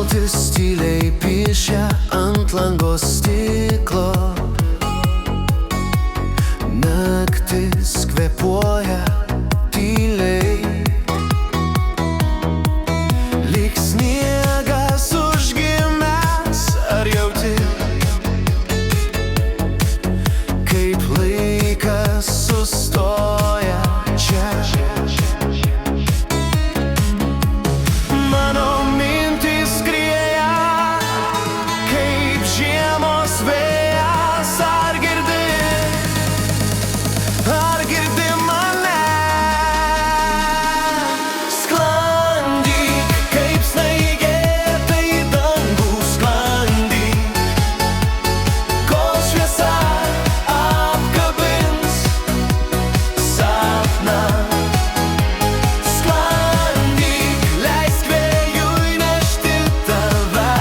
Jautis tyliai piešia ant lango stiklo. Naktis kvėpuoja tyliai, lyg sniegas užgimęs. Ar jauti, kaip laikas sustoja čia? Mano mintys skrieja kaip žiemos vėjas. Ar girdi mane? Sklandyk kaip snaigė į dangų, sklandyk, kol šviesa apkabins sapną. Sklandyk, leisk vėjui nešti tave.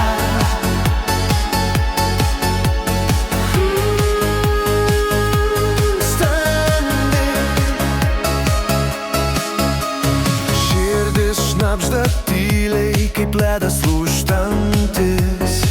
Širdis šnabžda tyliai kaip ledas lūžtantis.